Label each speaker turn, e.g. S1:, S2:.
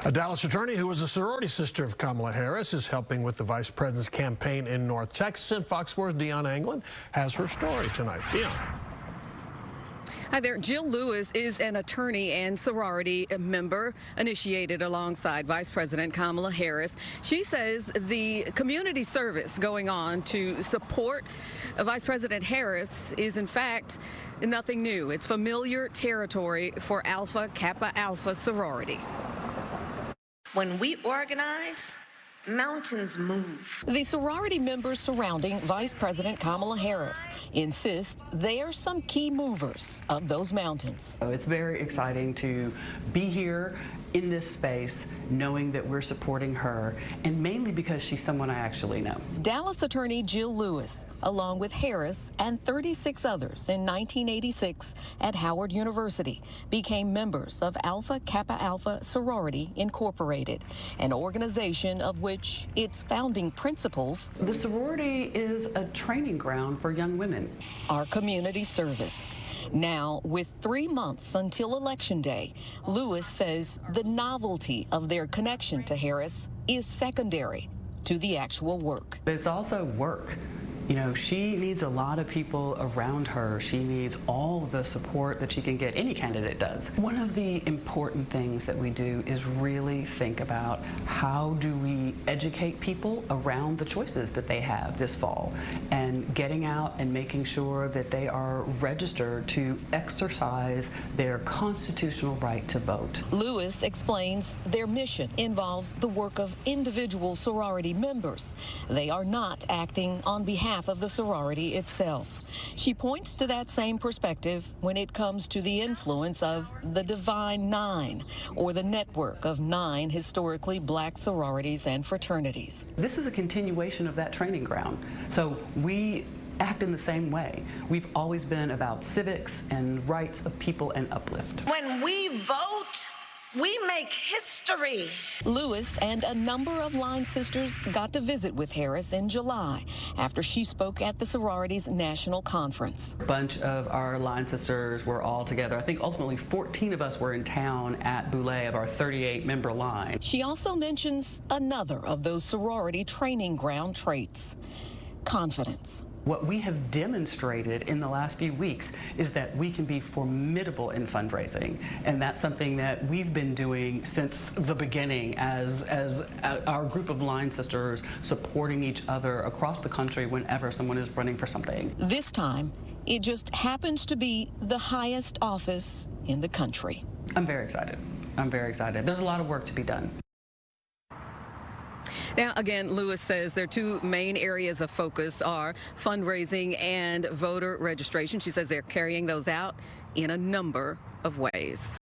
S1: A Dallas attorney who was a sorority sister of Kamala Harris is helping with the vice president's campaign in North Texas. And Fox 4's Deon Anglin has her story tonight. Deon.
S2: Hi there. Jill Lewis is an attorney and sorority member initiated alongside Vice President Kamala Harris. She says the community service going on to support Vice President Harris is, in fact, nothing new. It's familiar territory for Alpha Kappa Alpha sorority.
S3: When we organize, mountains move.
S2: The sorority members surrounding Vice President Kamala Harris insist they are some key movers of those mountains.
S4: It's very exciting to be here in this space, knowing that we're supporting her, and mainly because she's someone I actually know.
S2: Dallas attorney Jill Lewis, along with Harris and 36 others in 1986 at Howard University, became members of Alpha Kappa Alpha Sorority Incorporated, an organization of which its founding principles.
S4: The sorority is a training ground for young women.
S2: Our community service. Now, with 3 months until Election Day, Lewis says the novelty of their connection to Harris is secondary to the actual work.
S4: But it's also work. You know, she needs a lot of people around her. She needs all the support that she can get. Any candidate does. One of the important things that we do is really think about how do we educate people around the choices that they have this fall, and getting out and making sure that they are registered to exercise their constitutional right to vote.
S2: Lewis explains their mission involves the work of individual sorority members. They are not acting on behalf of the sorority itself. She points to that same perspective when it comes to the influence of the Divine Nine, or the network of 9 historically black sororities and fraternities.
S4: This is a continuation of that training ground. So we act in the same way. We've always been about civics and rights of people and uplift.
S3: When we vote, we make history.
S2: Lewis and a number of line sisters got to visit with Harris in July after she spoke at the sorority's national conference.
S4: A bunch of our line sisters were all together. I think ultimately 14 of us were in town at Boulé of our 38-member line.
S2: She also mentions another of those sorority training ground traits: confidence.
S4: What we have demonstrated in the last few weeks is that we can be formidable in fundraising, and that's something that we've been doing since the beginning as our group of line sisters supporting each other across the country whenever someone is running for something.
S2: This time, it just happens to be the highest office in the country.
S4: I'm very excited. I'm very excited. There's a lot of work to be done.
S2: Now, again, Lewis says their 2 main areas of focus are fundraising and voter registration. She says they're carrying those out in a number of ways.